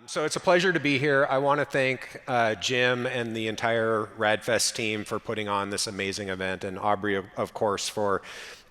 So it's a pleasure to be here. I want to thank Jim and the entire RAADFest team for putting on this amazing event, and Aubrey, of course, for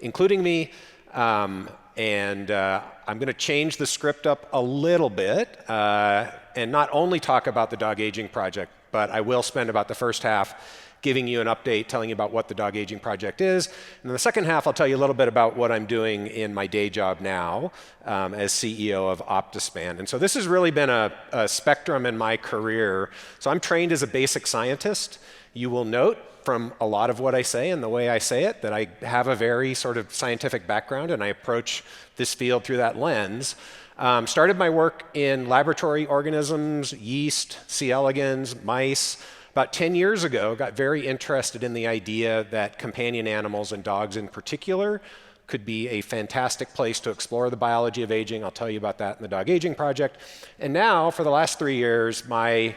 including me. I'm going to change the script up a little bit and not only talk about the dog aging project, but I will spend about the first half giving you an update, telling you about what the dog aging project is. And in the second half, I'll tell you a little bit about what I'm doing in my day job now as CEO of Optispan. And so this has really been a spectrum in my career. So I'm trained as a basic scientist. You will note from a lot of what I say and the way I say it that I have a very sort of scientific background, and I approach this field through that lens. Started my work in laboratory organisms, yeast, C. elegans, mice. About 10 years ago, got very interested in the idea that companion animals, and dogs in particular, could be a fantastic place to explore the biology of aging. I'll tell you about that in the Dog Aging Project. And now, for the last 3 years, my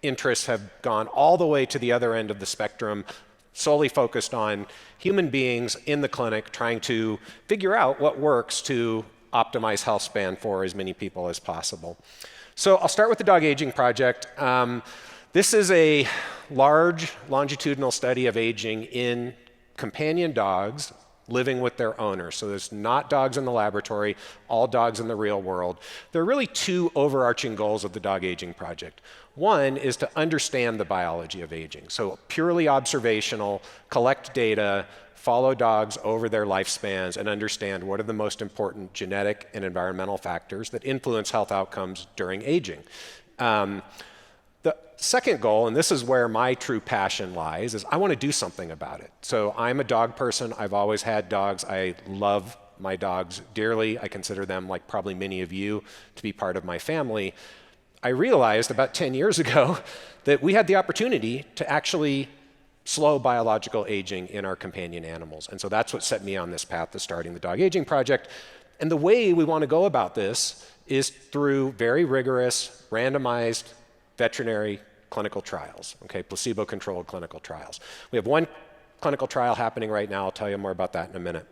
interests have gone all the way to the other end of the spectrum, solely focused on human beings in the clinic, trying to figure out what works to optimize health span for as many people as possible. So I'll start with the Dog Aging Project. This is a large longitudinal study of aging in companion dogs living with their owners. So there's not dogs in the laboratory, all dogs in the real world. There are really two overarching goals of the Dog Aging Project. One is to understand the biology of aging. So purely observational, collect data, follow dogs over their lifespans, and understand what are the most important genetic and environmental factors that influence health outcomes during aging. The second goal, and this is where my true passion lies, is I want to do something about it. So I'm a dog person. I've always had dogs. I love my dogs dearly. I consider them, like probably many of you, to be part of my family. I realized about 10 years ago that we had the opportunity to actually slow biological aging in our companion animals. And so that's what set me on this path to starting the Dog Aging Project. And the way we want to go about this is through very rigorous, randomized veterinary clinical trials, okay, placebo-controlled clinical trials. We have one clinical trial happening right now. I'll tell you more about that in a minute.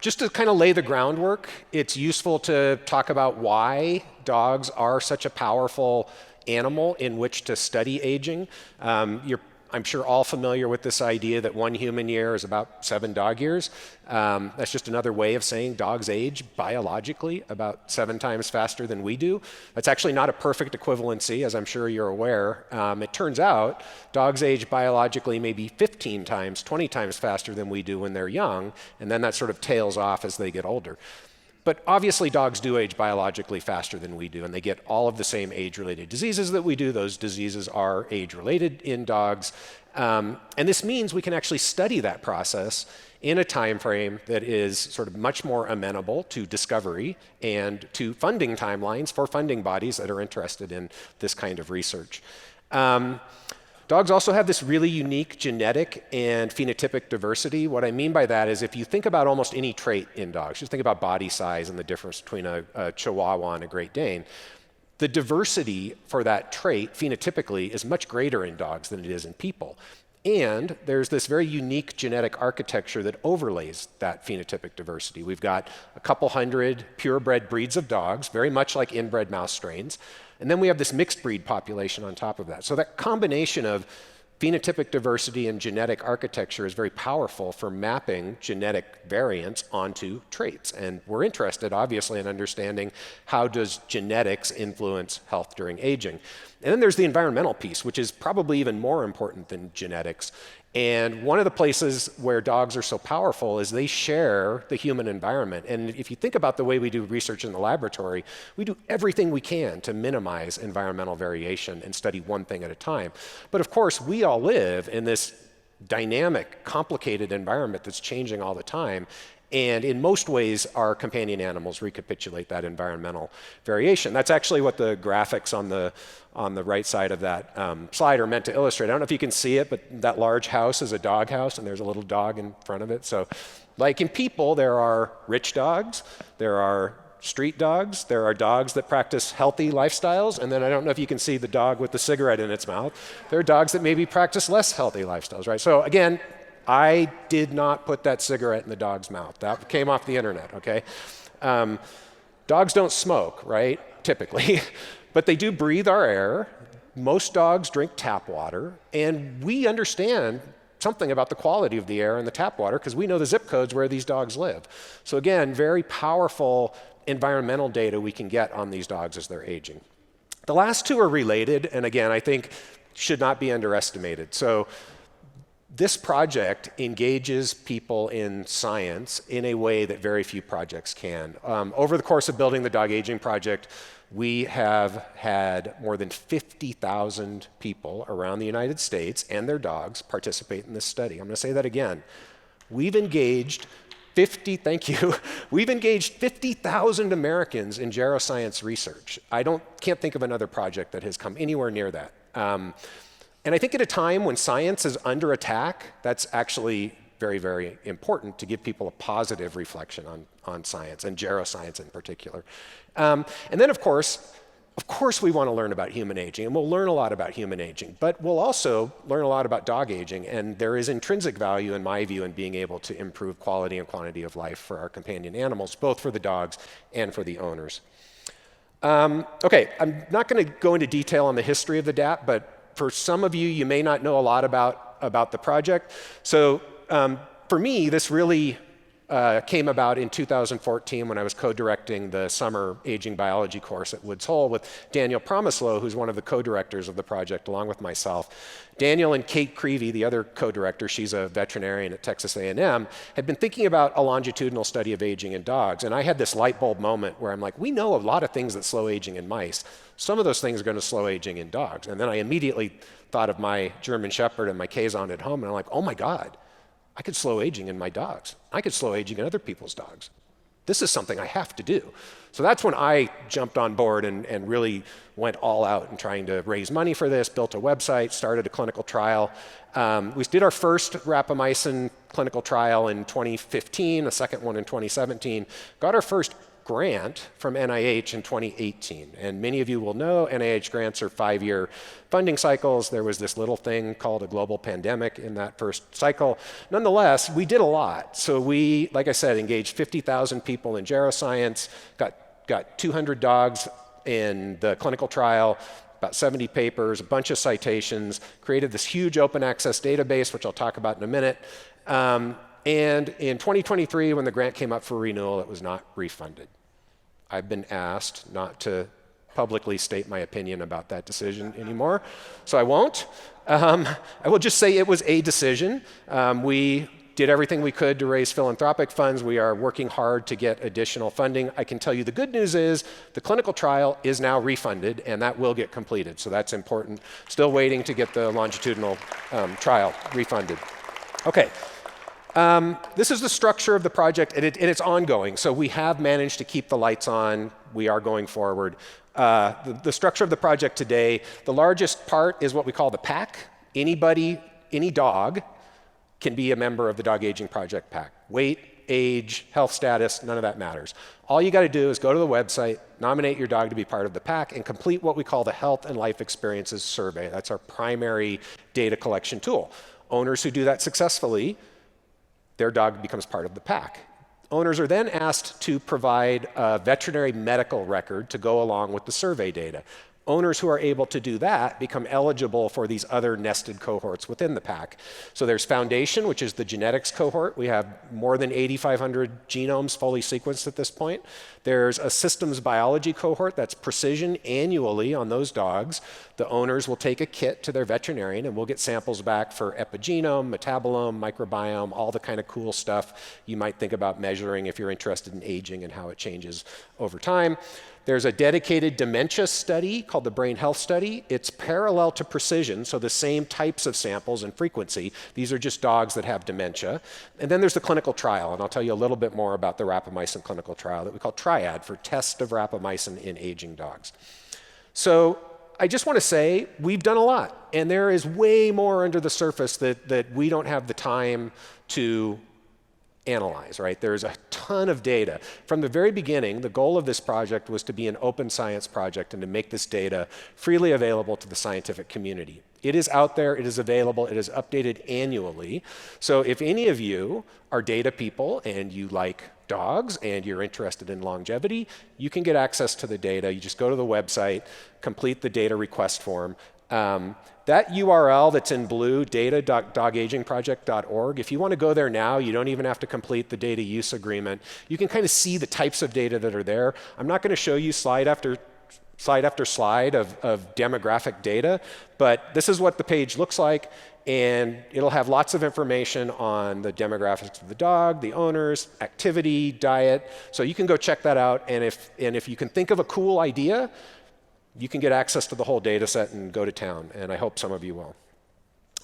Just to kind of lay the groundwork, it's useful to talk about why dogs are such a powerful animal in which to study aging. You're, I'm sure, all familiar with this idea that 1 human year is about 7 dog years. That's just another way of saying dogs age biologically about 7 times faster than we do. That's actually not a perfect equivalency, as I'm sure you're aware. It turns out dogs age biologically maybe 15 times, 20 times faster than we do when they're young, and then that sort of tails off as they get older. But obviously dogs do age biologically faster than we do, and they get all of the same age-related diseases that we do. Those diseases are age-related in dogs. And this means we can actually study that process in a time frame that is sort of much more amenable to discovery and to funding timelines for funding bodies that are interested in this kind of research. Dogs also have this really unique genetic and phenotypic diversity. What I mean by that is if you think about almost any trait in dogs, just think about body size and the difference between a Chihuahua and a Great Dane. The diversity for that trait phenotypically is much greater in dogs than it is in people. And there's this very unique genetic architecture that overlays that phenotypic diversity. We've got a couple hundred purebred breeds of dogs, very much like inbred mouse strains. And then we have this mixed breed population on top of that. So that combination of phenotypic diversity and genetic architecture is very powerful for mapping genetic variants onto traits. And we're interested, obviously, in understanding how does genetics influence health during aging. And then there's the environmental piece, which is probably even more important than genetics. And one of the places where dogs are so powerful is they share the human environment. And if you think about the way we do research in the laboratory, we do everything we can to minimize environmental variation and study one thing at a time. But of course, we all live in this dynamic, complicated environment that's changing all the time. And in most ways, our companion animals recapitulate that environmental variation. That's actually what the graphics on the right side of that slide are meant to illustrate. I don't know if you can see it, but that large house is a dog house, and there's a little dog in front of it. So like in people, there are rich dogs, there are street dogs, there are dogs that practice healthy lifestyles, and then I don't know if you can see the dog with the cigarette in its mouth. There are dogs that maybe practice less healthy lifestyles, right? So again, I did not put that cigarette in the dog's mouth. That came off the internet, okay? Dogs don't smoke, right? typically, but they do breathe our air. Most dogs drink tap water, and we understand something about the quality of the air and the tap water because we know the zip codes where these dogs live. So again, very powerful environmental data we can get on these dogs as they're aging. The last two are related, and again, I think should not be underestimated. So this project engages people in science in a way that very few projects can. Over the course of building the dog aging project, we have had more than 50,000 people around the United States and their dogs participate in this study. I'm going to say that again. We've engaged 50,000 Americans in geroscience research. Can't think of another project that has come anywhere near that. And I think at a time when science is under attack, that's actually very, very important to give people a positive reflection on science and geroscience in particular. And then of course we want to learn about human aging, and we'll learn a lot about human aging, but we'll also learn a lot about dog aging, and there is intrinsic value, in my view, in being able to improve quality and quantity of life for our companion animals, both for the dogs and for the owners. Okay, I'm not going to go into detail on the history of the DAP, but for some of you, you may not know a lot about the project. So for me, this really came about in 2014 when I was co-directing the summer aging biology course at Woods Hole with Daniel Promislow, who's one of the co-directors of the project, along with myself. Daniel and Kate Creevy, the other co-director, she's a veterinarian at Texas A&M, had been thinking about a longitudinal study of aging in dogs. And I had this light bulb moment where I'm like, we know a lot of things that slow aging in mice. Some of those things are going to slow aging in dogs. And then I immediately thought of my German Shepherd and my Kazon at home, and I'm like, oh my God, I could slow aging in my dogs. I could slow aging in other people's dogs. This is something I have to do. So that's when I jumped on board and really went all out in trying to raise money for this, built a website, started a clinical trial. We did our first rapamycin clinical trial in 2015, a second one in 2017, got our first grant from NIH in 2018. And many of you will know NIH grants are 5-year funding cycles. There was this little thing called a global pandemic in that first cycle. Nonetheless, we did a lot. So we, like I said, engaged 50,000 people in geroscience, got 200 dogs in the clinical trial, about 70 papers, a bunch of citations, created this huge open access database, which I'll talk about in a minute. And in 2023, when the grant came up for renewal, it was not refunded. I've been asked not to publicly state my opinion about that decision anymore, so I won't. I will just say it was a decision. We did everything we could to raise philanthropic funds. We are working hard to get additional funding. I can tell you the good news is the clinical trial is now refunded, and that will get completed, so that's important. Still waiting to get the longitudinal trial refunded. Okay. This is the structure of the project, and it's ongoing. So we have managed to keep the lights on. We are going forward. The structure of the project today, the largest part is what we call the pack. Anybody, any dog can be a member of the Dog Aging Project pack. Weight, age, health status, none of that matters. All you got to do is go to the website, nominate your dog to be part of the pack, and complete what we call the Health and Life Experiences Survey. That's our primary data collection tool. Owners who do that successfully, their dog becomes part of the pack. Owners are then asked to provide a veterinary medical record to go along with the survey data. Owners who are able to do that become eligible for these other nested cohorts within the pack. So there's Foundation, which is the genetics cohort. We have more than 8,500 genomes fully sequenced at this point. There's a systems biology cohort, that's precision annually on those dogs. The owners will take a kit to their veterinarian and we'll get samples back for epigenome, metabolome, microbiome, all the kind of cool stuff you might think about measuring if you're interested in aging and how it changes over time. There's a dedicated dementia study called the Brain Health Study. It's parallel to precision, so the same types of samples and frequency. These are just dogs that have dementia. And then there's the clinical trial, and I'll tell you a little bit more about the rapamycin clinical trial that we call TRIAD, for test of rapamycin in aging dogs. So I just want to say we've done a lot, and there is way more under the surface that we don't have the time to analyze, right? There's a ton of data. From the very beginning, the goal of this project was to be an open science project and to make this data freely available to the scientific community. It is out there, it is available, it is updated annually. So if any of you are data people and you like dogs and you're interested in longevity, you can get access to the data. You just go to the website, complete the data request form. That URL that's in blue, data.dogagingproject.org, if you want to go there now, you don't even have to complete the data use agreement. You can kind of see the types of data that are there. I'm not going to show you slide after slide of demographic data, but this is what the page looks like, and it'll have lots of information on the demographics of the dog, the owners, activity, diet. So you can go check that out, and if you can think of a cool idea, you can get access to the whole data set and go to town, and I hope some of you will.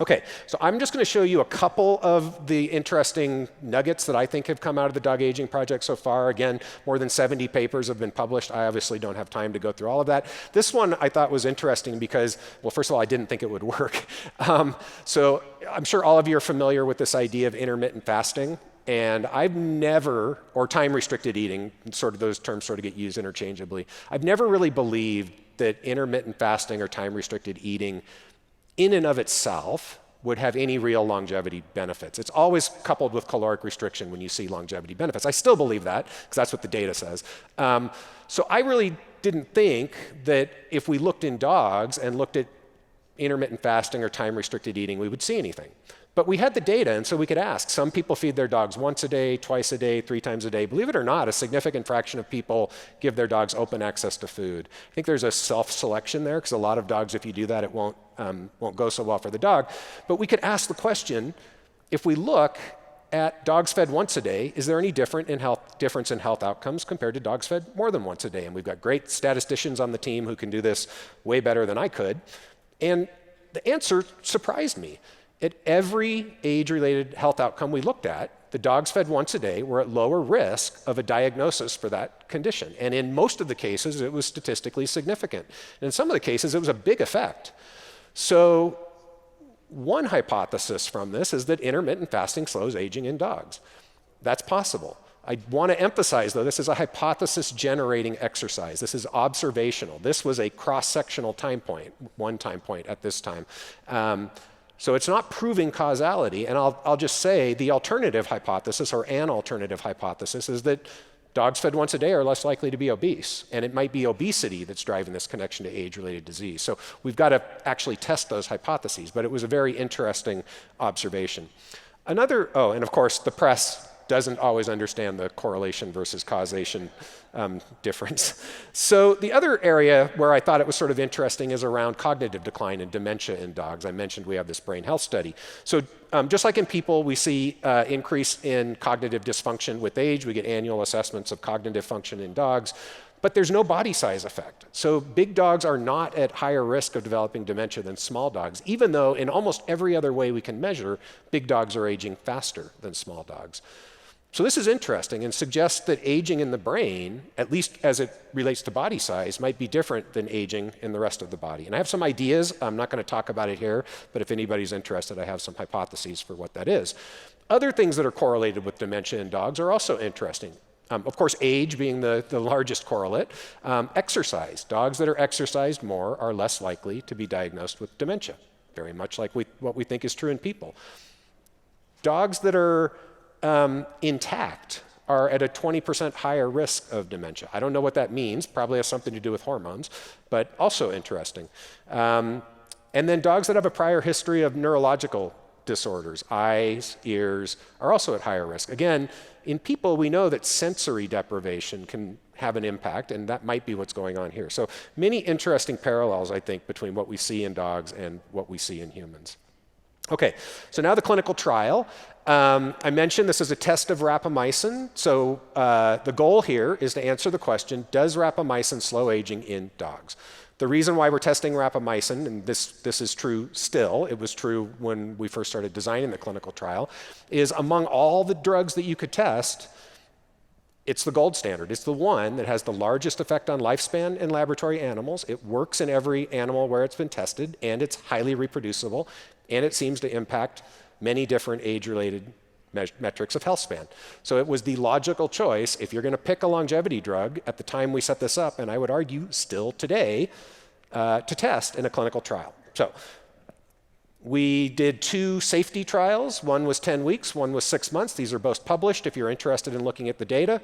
Okay, so I'm just going to show you a couple of the interesting nuggets that I think have come out of the Dog Aging Project so far. Again, more than 70 papers have been published. I obviously don't have time to go through all of that. This one I thought was interesting because, well, first of all, I didn't think it would work. So I'm sure all of you are familiar with this idea of intermittent fasting. And I've never, or time-restricted eating, sort of those terms sort of get used interchangeably. I've never really believed that intermittent fasting or time-restricted eating in and of itself would have any real longevity benefits. It's always coupled with caloric restriction when you see longevity benefits. I still believe that, because that's what the data says. So I really didn't think that if we looked in dogs and looked at intermittent fasting or time-restricted eating, we would see anything. But we had the data, and so we could ask. Some people feed their dogs once a day, twice a day, 3 times a day. Believe it or not, a significant fraction of people give their dogs open access to food. I think there's a self-selection there, because a lot of dogs, if you do that, it won't go so well for the dog. But we could ask the question, if we look at dogs fed once a day, is there any difference in health outcomes compared to dogs fed more than once a day? And we've got great statisticians on the team who can do this way better than I could. And the answer surprised me. At every age-related health outcome we looked at, the dogs fed once a day were at lower risk of a diagnosis for that condition. And in most of the cases, it was statistically significant. And in some of the cases, it was a big effect. So one hypothesis from this is that intermittent fasting slows aging in dogs. That's possible. I want to emphasize, though, this is a hypothesis-generating exercise. This is observational. This was a cross-sectional time point, one time point at this time. So it's not proving causality, and I'll just say the alternative hypothesis, or an alternative hypothesis, is that dogs fed once a day are less likely to be obese, and it might be obesity that's driving this connection to age-related disease. So we've got to actually test those hypotheses, but it was a very interesting observation. And of course, the press doesn't always understand the correlation versus causation difference. So the other area where I thought it was sort of interesting is around cognitive decline and dementia in dogs. I mentioned we have this brain health study. So just like in people, we see increase in cognitive dysfunction with age. We get annual assessments of cognitive function in dogs, but there's no body size effect. So big dogs are not at higher risk of developing dementia than small dogs, even though in almost every other way we can measure, big dogs are aging faster than small dogs. So this is interesting and suggests that aging in the brain, at least as it relates to body size, might be different than aging in the rest of the body. And I have some ideas. I'm not going to talk about it here, but if anybody's interested, I have some hypotheses for what that is. Other things that are correlated with dementia in dogs are also interesting. Of course, age being the largest correlate. Exercise. Dogs that are exercised more are less likely to be diagnosed with dementia, very much like what we think is true in people. Dogs that are intact are at a 20% higher risk of dementia. I don't know what that means. Probably has something to do with hormones, but also interesting. And then dogs that have a prior history of neurological disorders, eyes, ears, are also at higher risk. Again, in people, we know that sensory deprivation can have an impact, and that might be what's going on here. So many interesting parallels, I think, between what we see in dogs and what we see in humans. Okay, so now the clinical trial. I mentioned this is a test of rapamycin. So the goal here is to answer the question, does rapamycin slow aging in dogs? The reason why we're testing rapamycin, and this is true still, it was true when we first started designing the clinical trial, is among all the drugs that you could test, it's the gold standard. It's the one that has the largest effect on lifespan in laboratory animals. It works in every animal where it's been tested, and it's highly reproducible, and it seems to impact many different age-related metrics of health span. So it was the logical choice, if you're going to pick a longevity drug at the time we set this up, and I would argue still today, to test in a clinical trial. So We did 2 safety trials. One was 10 weeks, one was 6 months. These are both published if you're interested in looking at the data.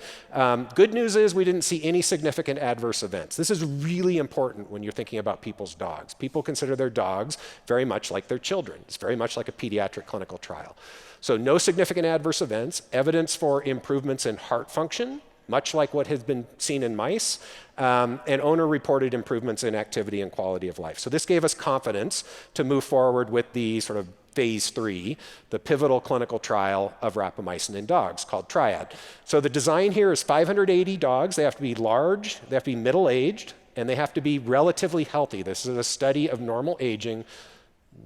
Good news is we didn't see any significant adverse events. This is really important when you're thinking about people's dogs. People consider their dogs very much like their children. It's very much like a pediatric clinical trial. So no significant adverse events, evidence for improvements in heart function, much like what has been seen in mice, and owner-reported improvements in activity and quality of life. So this gave us confidence to move forward with the sort of phase 3, the pivotal clinical trial of rapamycin in dogs called TRIAD. So the design here is 580 dogs. They have to be large, they have to be middle-aged, and they have to be relatively healthy. This is a study of normal aging,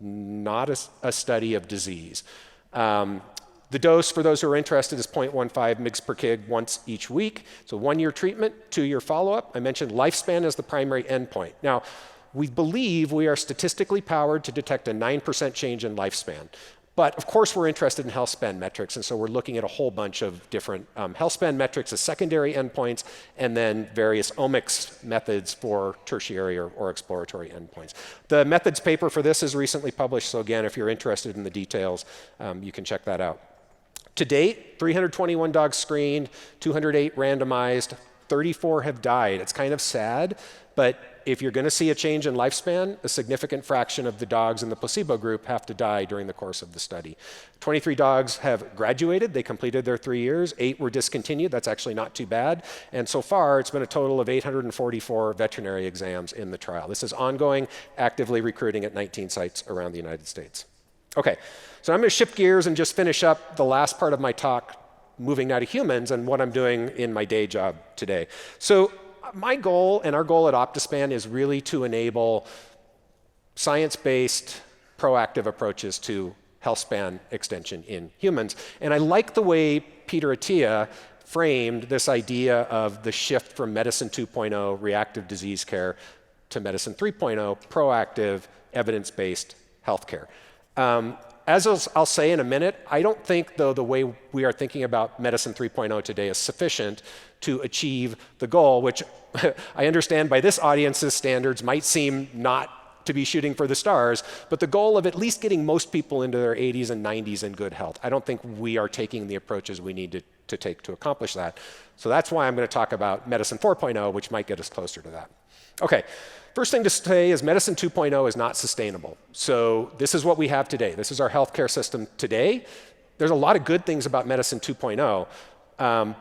not a study of disease. The dose, for those who are interested, is 0.15 mg per kg once each week. So 1-year treatment, 2-year follow-up. I mentioned lifespan as the primary endpoint. Now, we believe we are statistically powered to detect a 9% change in lifespan. But of course, we're interested in healthspan metrics, and so we're looking at a whole bunch of different healthspan metrics as secondary endpoints, and then various omics methods for tertiary or exploratory endpoints. The methods paper for this is recently published, so again, if you're interested in the details, you can check that out. To date, 321 dogs screened, 208 randomized, 34 have died. It's kind of sad, but if you're going to see a change in lifespan, a significant fraction of the dogs in the placebo group have to die during the course of the study. 23 dogs have graduated. They completed their 3 years. 8 were discontinued. That's actually not too bad. And so far, it's been a total of 844 veterinary exams in the trial. This is ongoing, actively recruiting at 19 sites around the United States. Okay, so I'm going to shift gears and just finish up the last part of my talk, moving now to humans and what I'm doing in my day job today. So my goal and our goal at Optispan is really to enable science-based, proactive approaches to healthspan extension in humans. And I like the way Peter Attia framed this idea of the shift from medicine 2.0, reactive disease care, to medicine 3.0, proactive, evidence-based healthcare. As I'll say in a minute, I don't think, though, the way we are thinking about medicine 3.0 today is sufficient to achieve the goal, which I understand by this audience's standards might seem not to be shooting for the stars, but the goal of at least getting most people into their 80s and 90s in good health. I don't think we are taking the approaches we need to take to accomplish that. So that's why I'm going to talk about medicine 4.0, which might get us closer to that. Okay. First thing to say is medicine 2.0 is not sustainable. So this is what we have today. This is our healthcare system today. There's a lot of good things about medicine 2.0,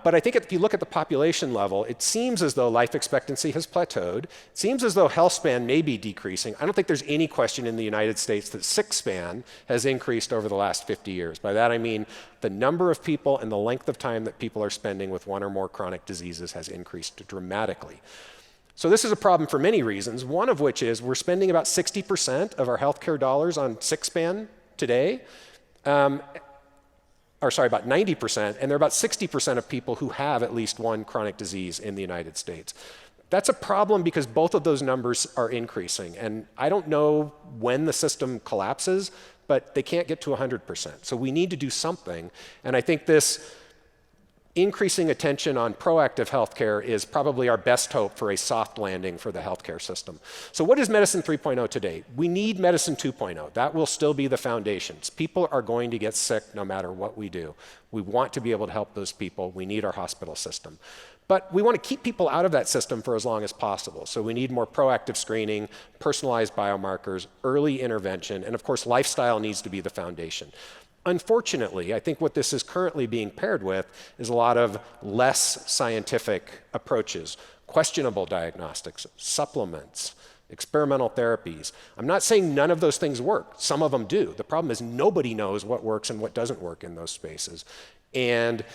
but I think if you look at the population level, it seems as though life expectancy has plateaued. It seems as though health span may be decreasing. I don't think there's any question in the United States that sick span has increased over the last 50 years. By that I mean the number of people and the length of time that people are spending with one or more chronic diseases has increased dramatically. So this is a problem for many reasons, one of which is we're spending about 60% of our healthcare dollars on sick span today, about 90%, and there are about 60% of people who have at least one chronic disease in the United States. That's a problem because both of those numbers are increasing, and I don't know when the system collapses, but they can't get to 100%. So we need to do something, and I think this increasing attention on proactive healthcare is probably our best hope for a soft landing for the healthcare system. So what is medicine 3.0 today? We need medicine 2.0. That will still be the foundations. People are going to get sick no matter what we do. We want to be able to help those people. We need our hospital system. But we want to keep people out of that system for as long as possible. So we need more proactive screening, personalized biomarkers, early intervention, and of course, lifestyle needs to be the foundation. Unfortunately, I think what this is currently being paired with is a lot of less scientific approaches, questionable diagnostics, supplements, experimental therapies. I'm not saying none of those things work. Some of them do. The problem is nobody knows what works and what doesn't work in those spaces. And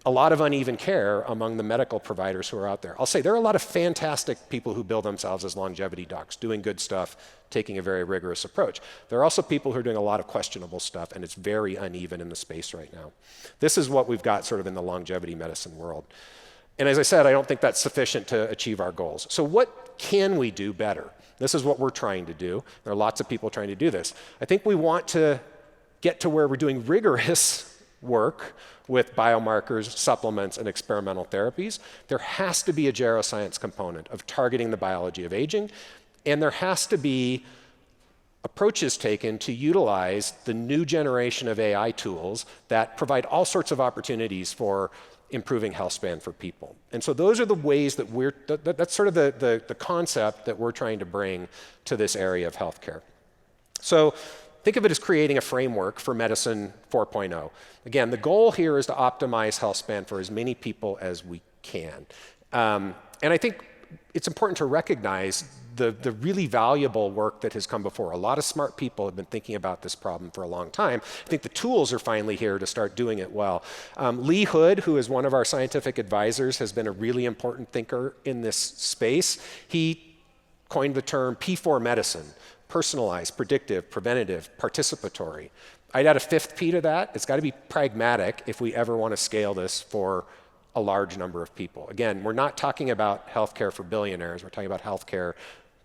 a lot of uneven care among the medical providers who are out there. I'll say there are a lot of fantastic people who bill themselves as longevity docs, doing good stuff, taking a very rigorous approach. There are also people who are doing a lot of questionable stuff, and it's very uneven in the space right now. This is what we've got sort of in the longevity medicine world. And as I said, I don't think that's sufficient to achieve our goals. So what can we do better? This is what we're trying to do. There are lots of people trying to do this. I think we want to get to where we're doing rigorous work with biomarkers, supplements, and experimental therapies. There has to be a geroscience component of targeting the biology of aging, and there has to be approaches taken to utilize the new generation of AI tools that provide all sorts of opportunities for improving health span for people. And so those are the ways that that's sort of the concept that we're trying to bring to this area of healthcare. So think of it as creating a framework for medicine 4.0. Again, the goal here is to optimize health span for as many people as we can. And I think it's important to recognize the really valuable work that has come before. A lot of smart people have been thinking about this problem for a long time. I think the tools are finally here to start doing it well. Lee Hood, who is one of our scientific advisors, has been a really important thinker in this space. He coined the term P4 medicine: personalized, predictive, preventative, participatory. I'd add a fifth P to that. It's got to be pragmatic if we ever want to scale this for a large number of people. Again, we're not talking about healthcare for billionaires. We're talking about healthcare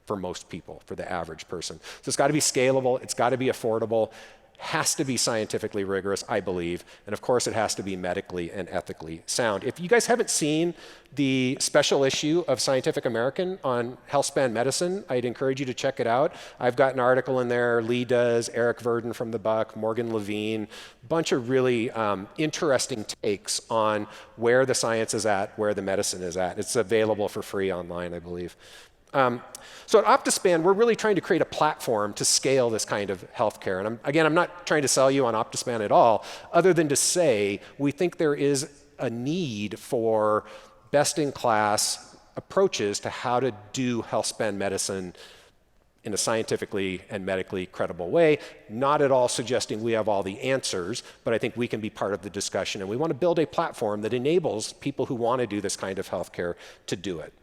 for most people, for the average person. So it's got to be scalable. It's got to be affordable. Has to be scientifically rigorous, I believe. And of course, it has to be medically and ethically sound. If you guys haven't seen the special issue of Scientific American on health span medicine, I'd encourage you to check it out. I've got an article in there. Lee does, Eric Verdin from the Buck, Morgan Levine, bunch of really interesting takes on where the science is at, where the medicine is at. It's available for free online, I believe. So at Optispan, we're really trying to create a platform to scale this kind of healthcare. And I'm not trying to sell you on Optispan at all, other than to say we think there is a need for best-in-class approaches to how to do health span medicine in a scientifically and medically credible way. Not at all suggesting we have all the answers, but I think we can be part of the discussion. And we want to build a platform that enables people who want to do this kind of healthcare to do it.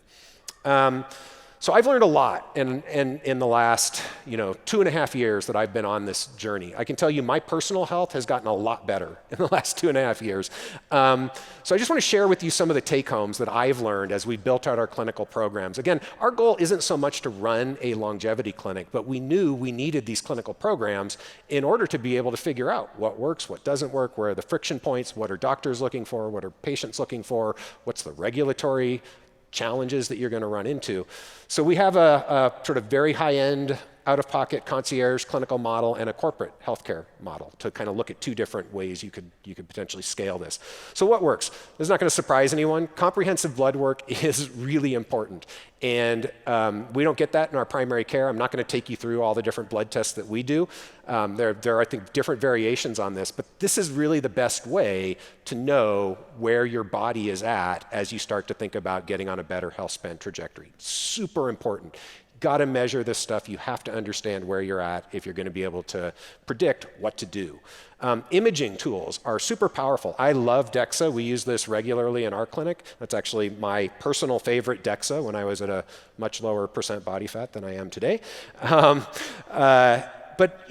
So I've learned a lot in the last 2.5 years that I've been on this journey. I can tell you my personal health has gotten a lot better in the last 2.5 years. So I just want to share with you some of the take-homes that I've learned as we built out our clinical programs. Again, our goal isn't so much to run a longevity clinic, but we knew we needed these clinical programs in order to be able to figure out what works, what doesn't work, where are the friction points, what are doctors looking for, what are patients looking for, what's the regulatory challenges that you're going to run into. So we have a sort of very high-end, out-of-pocket concierge clinical model and a corporate healthcare model to kind of look at two different ways you could potentially scale this. So what works? This is not going to surprise anyone. Comprehensive blood work is really important. And we don't get that in our primary care. I'm not going to take you through all the different blood tests that we do. There are, I think, different variations on this, but this is really the best way to know where your body is at as you start to think about getting on a better health span trajectory. Super important. Got to measure this stuff. You have to understand where you're at if you're going to be able to predict what to do. Imaging tools are super powerful. I love DEXA. We use this regularly in our clinic. That's actually my personal favorite DEXA when I was at a much lower % body fat than I am today. But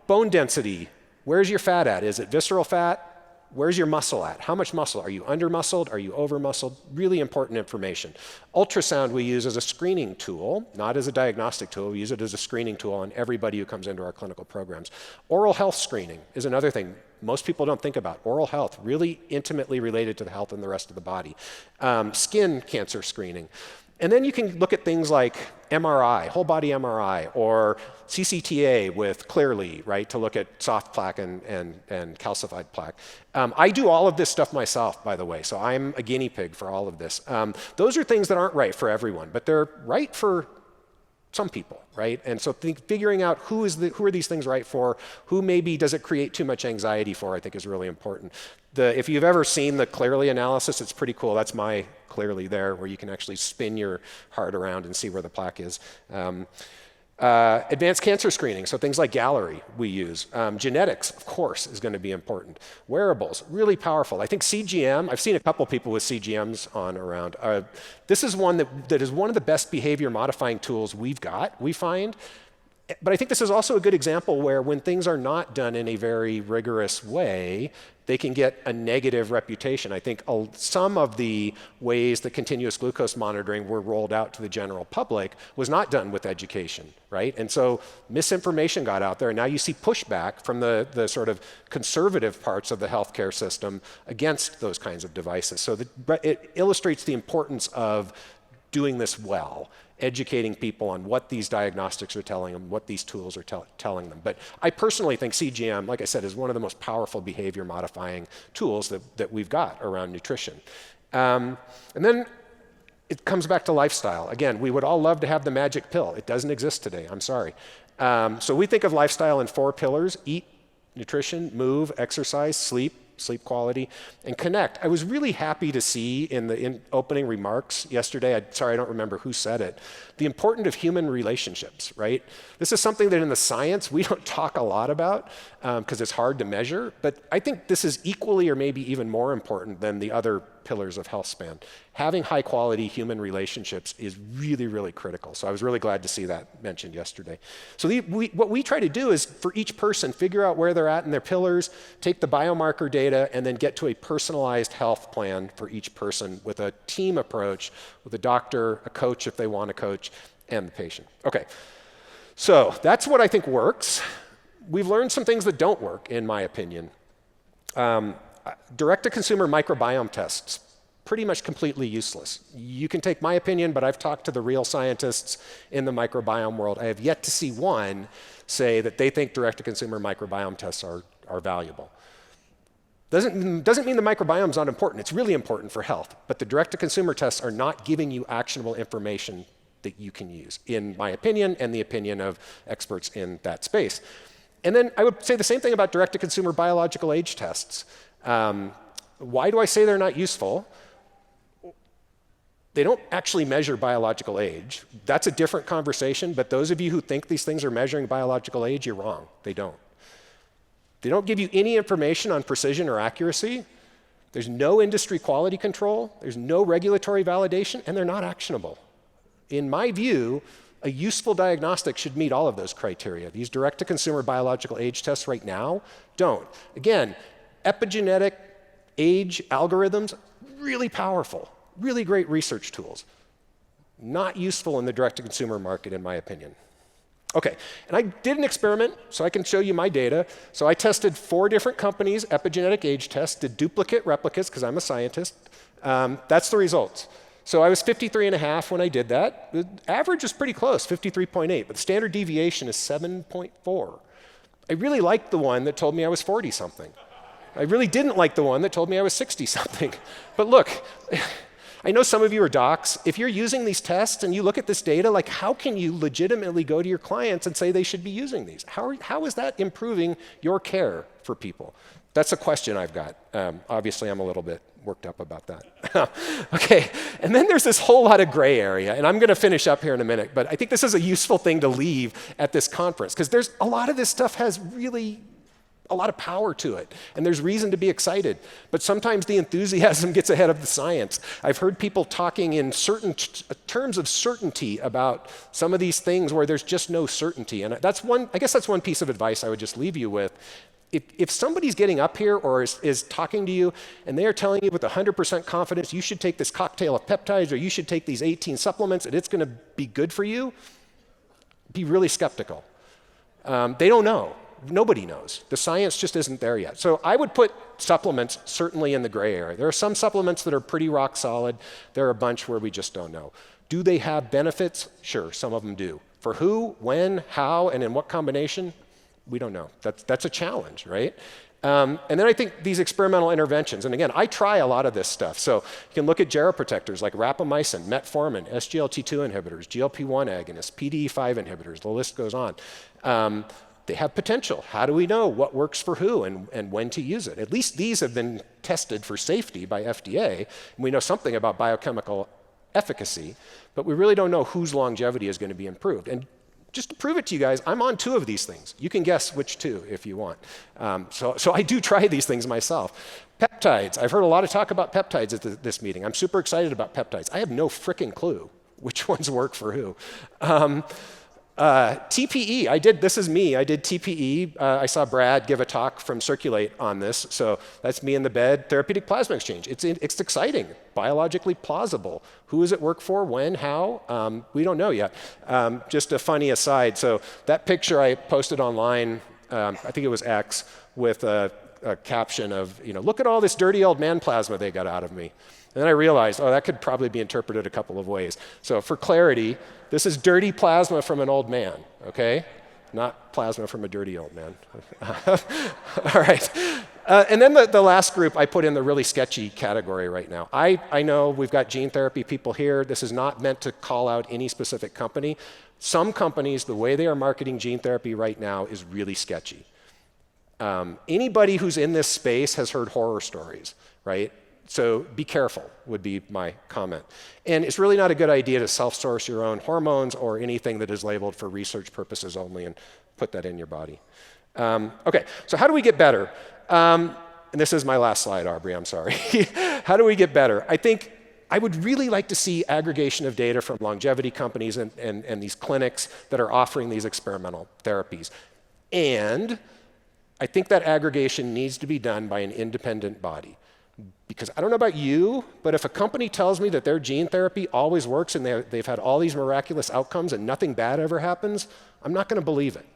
bone density, where's your fat at? Is it visceral fat? Where's your muscle at? How much muscle? Are you under-muscled? Are you over-muscled? Really important information. Ultrasound we use as a screening tool, not as a diagnostic tool. We use it as a screening tool on everybody who comes into our clinical programs. Oral health screening is another thing most people don't think about. Oral health, really intimately related to the health and the rest of the body. Skin cancer screening. And then you can look at things like MRI, whole body MRI, or CCTA with Clearly, right, to look at soft plaque and calcified plaque. I do all of this stuff myself, by the way, so I'm a guinea pig for all of this. Those are things that aren't right for everyone, but they're right for some people, right? And so figuring out who are these things right for, who maybe does it create too much anxiety for, I think is really important. If you've ever seen the Clearly analysis, it's pretty cool. That's my Clearly there, where you can actually spin your heart around and see where the plaque is. Advanced cancer screening, so things like Gallery we use. Genetics, of course, is going to be important. Wearables, really powerful. I think CGM, I've seen a couple people with CGMs on around. This is one that is one of the best behavior modifying tools we find. But I think this is also a good example where when things are not done in a very rigorous way, they can get a negative reputation. I think some of the ways that continuous glucose monitoring were rolled out to the general public was not done with education, right? And so misinformation got out there, and now you see pushback from the sort of conservative parts of the healthcare system against those kinds of devices. So it illustrates the importance of doing this well, educating people on what these diagnostics are telling them, what these tools are telling them. But I personally think CGM, like I said, is one of the most powerful behavior modifying tools that we've got around nutrition. And then it comes back to lifestyle. Again, we would all love to have the magic pill. It doesn't exist today, I'm sorry. So we think of lifestyle in 4 pillars: eat, nutrition, move, exercise, sleep quality, and connect. I was really happy to see in the opening remarks yesterday, sorry, I don't remember who said it, the importance of human relationships, right? This is something that in the science we don't talk a lot about because it's hard to measure, but I think this is equally or maybe even more important than the other pillars of healthspan. Having high quality human relationships is really, really critical. So I was really glad to see that mentioned yesterday. So what we try to do is for each person, figure out where they're at in their pillars, take the biomarker data, and then get to a personalized health plan for each person with a team approach, with a doctor, a coach if they want a coach, and the patient. Okay, so that's what I think works. We've learned some things that don't work, in my opinion. Direct-to-consumer microbiome tests, pretty much completely useless. You can take my opinion, but I've talked to the real scientists in the microbiome world. I have yet to see one say that they think direct-to-consumer microbiome tests are valuable. Doesn't mean the microbiome's not important. It's really important for health, but the direct-to-consumer tests are not giving you actionable information that you can use, in my opinion, and the opinion of experts in that space. And then I would say the same thing about direct-to-consumer biological age tests. Why do I say they're not useful? They don't actually measure biological age. That's a different conversation, but those of you who think these things are measuring biological age, you're wrong. They don't. They don't give you any information on precision or accuracy. There's no industry quality control. There's no regulatory validation, and they're not actionable. In my view, a useful diagnostic should meet all of those criteria. These direct-to-consumer biological age tests right now don't. Again, epigenetic age algorithms, really powerful, really great research tools. Not useful in the direct-to-consumer market, in my opinion. Okay, and I did an experiment, so I can show you my data. So I tested 4 different companies' epigenetic age tests, did duplicate replicas, because I'm a scientist. That's the results. So I was 53.5 when I did that. The average is pretty close, 53.8, but the standard deviation is 7.4. I really liked the one that told me I was 40-something. I really didn't like the one that told me I was 60-something. But look, I know some of you are docs. If you're using these tests and you look at this data, like how can you legitimately go to your clients and say they should be using these? How is that improving your care for people? That's a question I've got. Obviously, I'm a little bit worked up about that. Okay, and then there's this whole lot of gray area, and I'm going to finish up here in a minute, but I think this is a useful thing to leave at this conference, because there's a lot of this stuff has really a lot of power to it, and there's reason to be excited, but sometimes the enthusiasm gets ahead of the science. I've heard people talking in certain terms of certainty about some of these things where there's just no certainty, and I guess that's one piece of advice I would just leave you with. If somebody's getting up here or is talking to you and they are telling you with 100% confidence you should take this cocktail of peptides or you should take these 18 supplements and it's going to be good for you, be really skeptical. They don't know. Nobody knows. The science just isn't there yet. So I would put supplements certainly in the gray area. There are some supplements that are pretty rock solid. There are a bunch where we just don't know. Do they have benefits? Sure, some of them do. For who, when, how, and in what combination? We don't know. That's a challenge, right? And then I think these experimental interventions, and again, I try a lot of this stuff. So you can look at geroprotectors like rapamycin, metformin, SGLT2 inhibitors, GLP-1 agonists, PDE5 inhibitors, the list goes on. They have potential. How do we know what works for who and when to use it? At least these have been tested for safety by FDA, and we know something about biochemical efficacy, but we really don't know whose longevity is going to be improved. And just to prove it to you guys, I'm on 2 of these things. You can guess which 2 if you want. So I do try these things myself. Peptides. I've heard a lot of talk about peptides at this meeting. I'm super excited about peptides. I have no frickin' clue which ones work for who. TPE, this is me, I did TPE. I saw Brad give a talk from Circulate on this, so that's me in the bed. Therapeutic plasma exchange, it's exciting, biologically plausible. Who does it work for, when, how? We don't know yet. Just a funny aside, so that picture I posted online, I think it was X, with a caption of, look at all this dirty old man plasma they got out of me. And then I realized, that could probably be interpreted a couple of ways. So for clarity, this is dirty plasma from an old man, okay? Not plasma from a dirty old man. All right. And then the last group I put in the really sketchy category right now. I know we've got gene therapy people here. This is not meant to call out any specific company. Some companies, the way they are marketing gene therapy right now is really sketchy. Anybody who's in this space has heard horror stories, right? So be careful would be my comment. And it's really not a good idea to self-source your own hormones or anything that is labeled for research purposes only and put that in your body. Okay, so how do we get better? And this is my last slide, Aubrey, I'm sorry. How do we get better? I think I would really like to see aggregation of data from longevity companies and these clinics that are offering these experimental therapies. And I think that aggregation needs to be done by an independent body. Because I don't know about you, but if a company tells me that their gene therapy always works and they've had all these miraculous outcomes and nothing bad ever happens, I'm not going to believe it.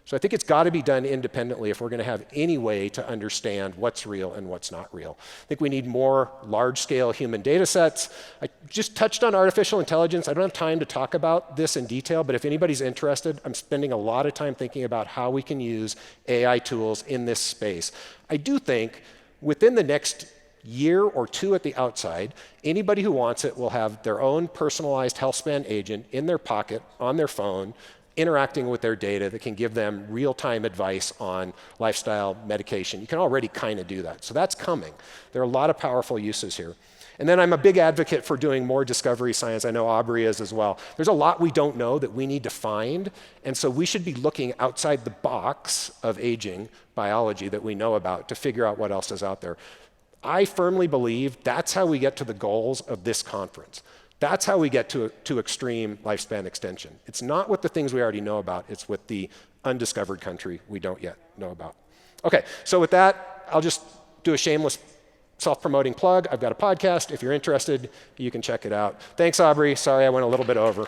So I think it's got to be done independently if we're going to have any way to understand what's real and what's not real. I think we need more large-scale human data sets. I just touched on artificial intelligence. I don't have time to talk about this in detail, but if anybody's interested, I'm spending a lot of time thinking about how we can use AI tools in this space. I do think within the next year or two at the outside, anybody who wants it will have their own personalized healthspan agent in their pocket, on their phone, interacting with their data that can give them real-time advice on lifestyle, medication. You can already kind of do that. So that's coming. There are a lot of powerful uses here. And then I'm a big advocate for doing more discovery science. I know Aubrey is as well. There's a lot we don't know that we need to find. And so we should be looking outside the box of aging biology that we know about to figure out what else is out there. I firmly believe that's how we get to the goals of this conference. That's how we get to extreme lifespan extension. It's not with the things we already know about, it's with the undiscovered country we don't yet know about. Okay, so with that, I'll just do a shameless self-promoting plug. I've got a podcast. If you're interested, you can check it out. Thanks, Aubrey. Sorry I went a little bit over.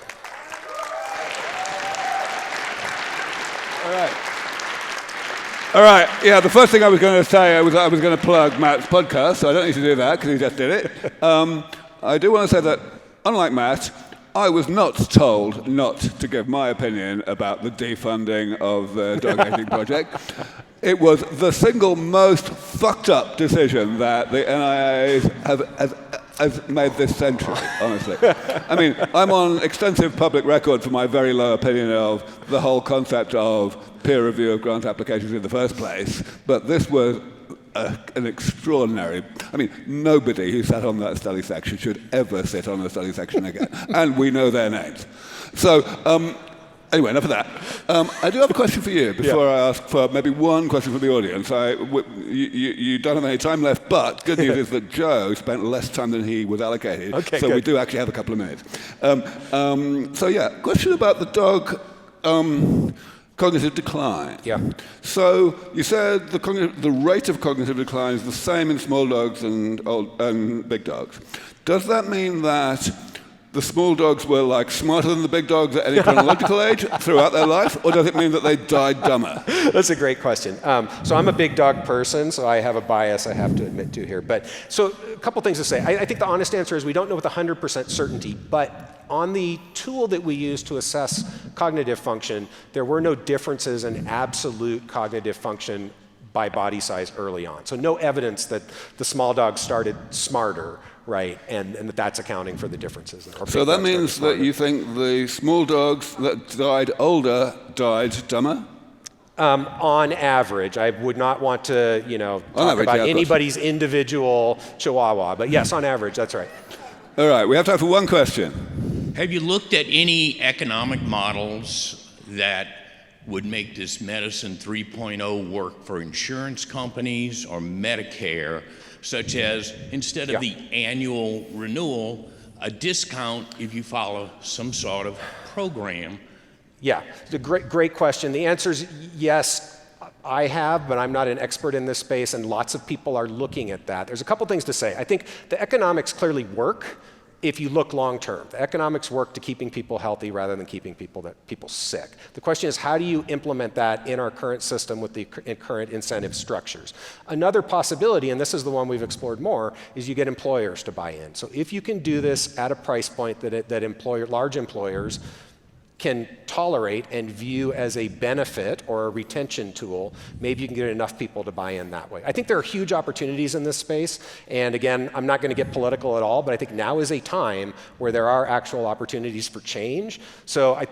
All right, yeah, the first thing I was going to say, I was going to plug Matt's podcast, so I don't need to do that because he just did it. I do want to say that, unlike Matt, I was not told not to give my opinion about the defunding of the dog aging project. It was the single most fucked up decision that the NIA has made this century, honestly. I mean, I'm on extensive public record for my very low opinion of the whole concept of peer review of grant applications in the first place, but this was an extraordinary, I mean, nobody who sat on that study section should ever sit on the study section again, and we know their names. So, anyway, enough of that. I do have a question for you before I ask for maybe one question from the audience. You don't have any time left, but good news is that Joe spent less time than he was allocated, so good. We do actually have a couple of minutes. So yeah, question about the dog cognitive decline. Yeah. So you said the rate of cognitive decline is the same in small dogs and big dogs. Does that mean that the small dogs were like smarter than the big dogs at any chronological age throughout their life, or does it mean that they died dumber? That's a great question. So I'm a big dog person, so I have a bias I have to admit to here. But so a couple things to say. I think the honest answer is we don't know with 100% certainty, but on the tool that we use to assess cognitive function, there were no differences in absolute cognitive function by body size early on. So no evidence that the small dogs started smarter, right, and that's accounting for the differences. So that means that you think the small dogs that died older died dumber? On average. I would not want to, talk about anybody's individual chihuahua, but yes, on average, that's right. All right, we have time for one question. Have you looked at any economic models that would make this Medicine 3.0 work for insurance companies or Medicare, such as instead of the annual renewal, a discount if you follow some sort of program? Yeah, it's a great question. The answer is yes. I have, but I'm not an expert in this space, and lots of people are looking at that. There's a couple things to say. I think the economics clearly work. if you look long term. The economics work to keeping people healthy rather than keeping people sick. The question is, how do you implement that in our current system with the current incentive structures? Another possibility, and this is the one we've explored more, is you get employers to buy in. So if you can do this at a price point that large employers can tolerate and view as a benefit or a retention tool, maybe you can get enough people to buy in that way. I think there are huge opportunities in this space, and again, I'm not going to get political at all, but I think now is a time where there are actual opportunities for change. So I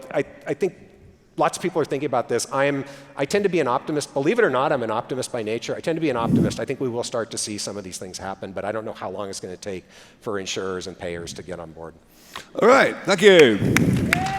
think lots of people are thinking about this. I tend to be an optimist. Believe it or not, I'm an optimist by nature. I tend to be an optimist. I think we will start to see some of these things happen, but I don't know how long it's going to take for insurers and payers to get on board. All right, thank you.